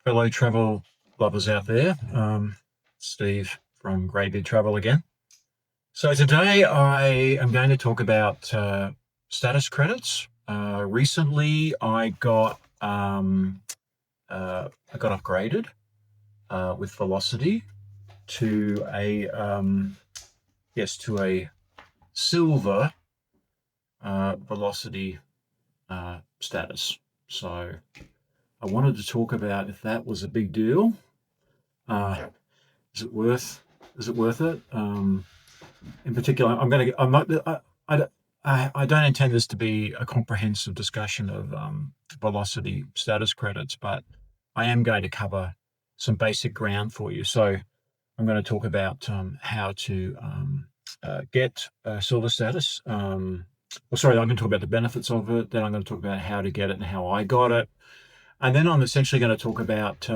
Fellow travel lovers out there. Steve from Greybeard Travel again. So today I am going to talk about status credits. Recently I got upgraded with Velocity to a silver Velocity status. So I wanted to talk about if that was a big deal. Uh, is it worth it? In particular, I'm not I don't intend this to be a comprehensive discussion of velocity status credits, but I am going to cover some basic ground for you. So I'm going to talk about how to get silver status. I'm going to talk about the benefits of it. Then I'm going to talk about how to get it and how I got it. And then I'm essentially going to talk about,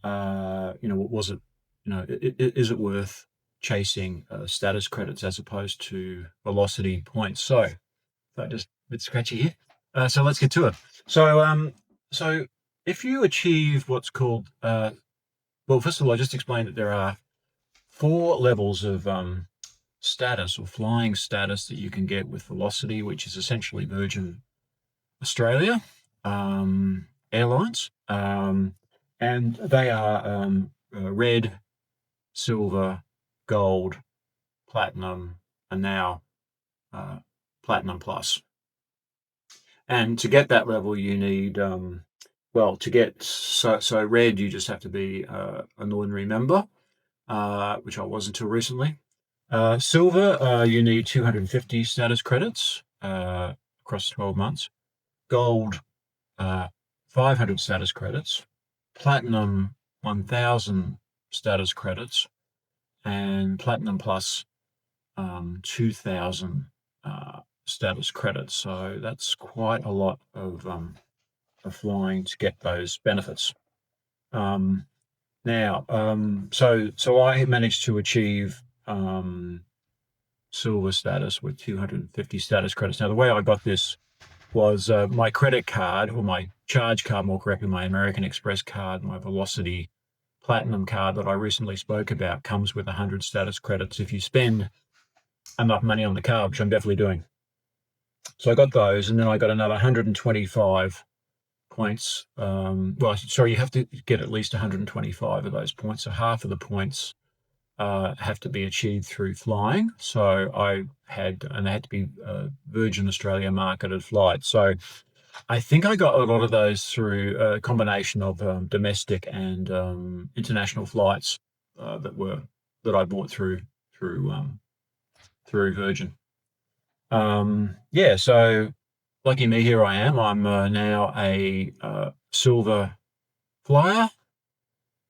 what was it? Is it worth chasing status credits as opposed to velocity points? So, just a bit scratchy here. So let's get to it. So if you achieve what's called, well, first of all, I just explained that there are 4 levels of status or flying status that you can get with Velocity, which is essentially Virgin Australia Airlines, and they are red, silver, gold, platinum, and now platinum plus. And to get that level, you need to get so red, you just have to be an ordinary member, which I was until recently. Silver, you need 250 status credits across 12 months. Gold, 500 status credits. Platinum, 1,000 status credits. And Platinum Plus, 2,000 status credits. So that's quite a lot of flying to get those benefits. So I managed to achieve silver status with 250 status credits. Now, the way I got this was my credit card, or my charge card, more correctly, my American Express card, my Velocity Platinum card that I recently spoke about, comes with 100 status credits if you spend enough money on the card, which I'm definitely doing. So I got those, and then I got another 125 points. You have to get at least 125 of those points. So half of the points have to be achieved through flying. So they had to be Virgin Australia marketed flights. So I think I got a lot of those through a combination of domestic and international flights that I bought through Virgin. So lucky me, here I am. I'm now a silver flyer,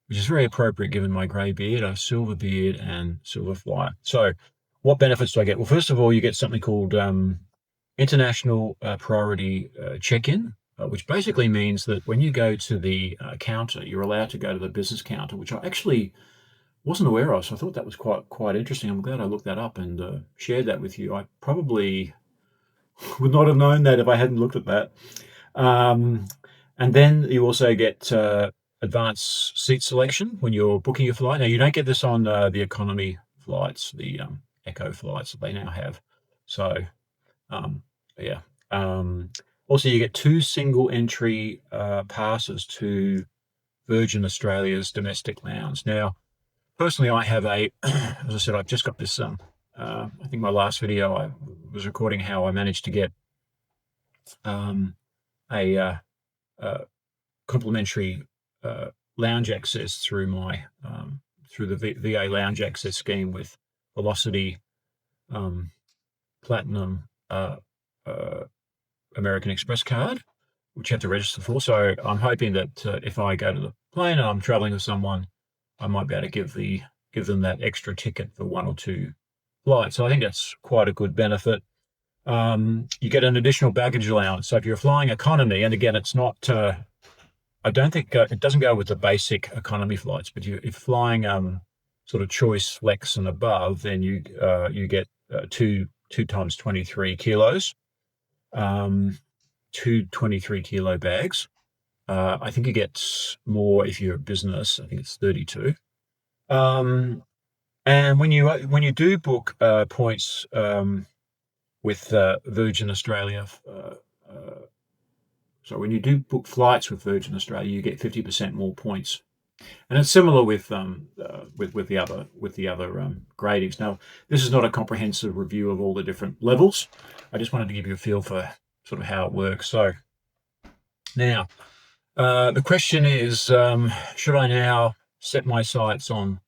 which is very appropriate given my grey beard, a silver beard and silver flyer. So what benefits do I get? Well, first of all, you get something called international priority check-in, which basically means that when you go to the counter, you're allowed to go to the business counter, which I actually wasn't aware of. So I thought that was quite interesting. I'm glad I looked that up and shared that with you. I probably would not have known that if I hadn't looked at that. And then you also get advanced seat selection when you're booking your flight. Now, you don't get this on the economy flights, the Echo flights that they now have. So, also, you get 2 single entry passes to Virgin Australia's domestic lounge. Now, personally, I have as I said, I've just got this. I think my last video I was recording how I managed to get a complimentary lounge access through the VA lounge access scheme with Velocity Platinum American Express card, which you have to register for. So I'm hoping that if I go to the plane and I'm traveling with someone, I might be able to give them that extra ticket for 1 or 2 flights. So I think that's quite a good benefit. You get an additional baggage allowance. So if you're flying economy, and again, it's not, I don't think it doesn't go with the basic economy flights, but if you're flying sort of choice, flex, and above, then you get 2 times 23 kilos, 2 23 kilo bags. I think you get more if you're a business. I think it's 32. Um, and when you do book points with Virgin Australia, so when you do book flights with Virgin Australia, you get 50% more points. And it's similar with the other gradings. Now, this is not a comprehensive review of all the different levels. I just wanted to give you a feel for sort of how it works. So now, the question is, should I now set my sights on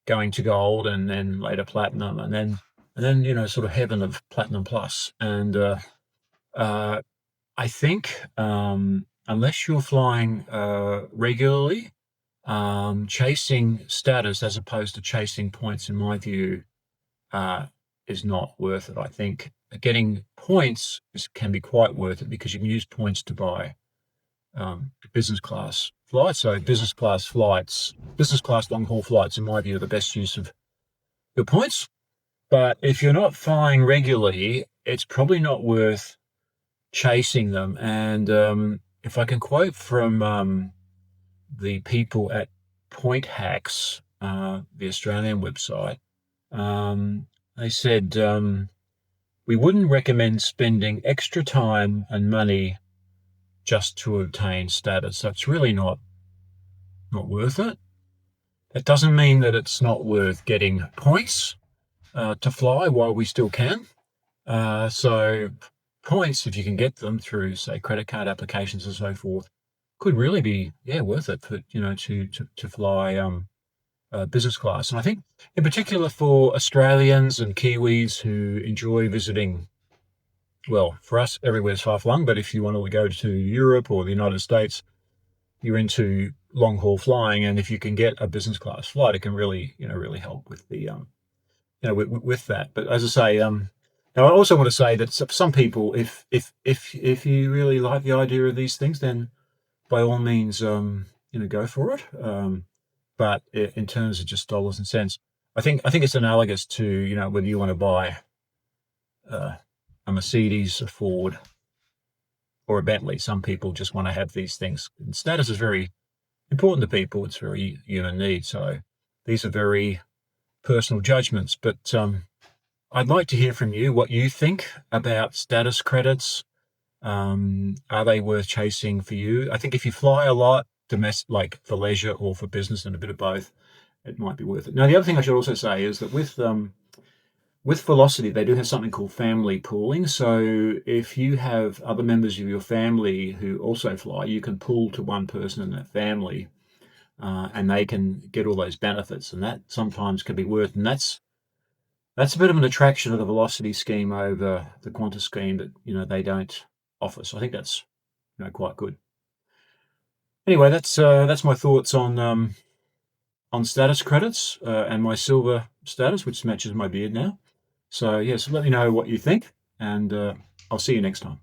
going to gold and then later platinum and then sort of heaven of platinum plus? And uh, I think unless you're flying regularly, chasing status as opposed to chasing points, in my view, uh, is not worth it. I think getting points can be quite worth it because you can use points to buy business class flights. So business class long haul flights, in my view, are the best use of your points. But if you're not flying regularly, it's probably not worth chasing them. And if I can quote from the people at Point Hacks, the Australian website, they said we wouldn't recommend spending extra time and money just to obtain status. So it's really not worth it. It doesn't mean that it's not worth getting points to fly while we still can. So points, if you can get them through, say, credit card applications and so forth, could really be worth it for to fly business class. And I think in particular for Australians and Kiwis who enjoy visiting, well, for us everywhere's far flung, but if you want to go to Europe or the United States, you're into long haul flying, and if you can get a business class flight, it can really really help with the with that. But as I say, now I also want to say that some people, if you really like the idea of these things, then by all means, go for it. But in terms of just dollars and cents, I think it's analogous to whether you want to buy a Mercedes, a Ford, or a Bentley. Some people just want to have these things. And status is very important to people. It's very human need. So these are very personal judgments. But I'd like to hear from you what you think about status credits. Are they worth chasing for you? I think if you fly a lot, like for leisure or for business and a bit of both, it might be worth it. Now, the other thing I should also say is that with Velocity, they do have something called family pooling. So if you have other members of your family who also fly, you can pool to one person in that family, and they can get all those benefits, and that sometimes can be worth. And that's a bit of an attraction of the Velocity scheme over the Qantas scheme that they don't offer. So I think that's quite good. Anyway, that's my thoughts on status credits and my silver status, which matches my beard now. So yes, let me know what you think, and I'll see you next time.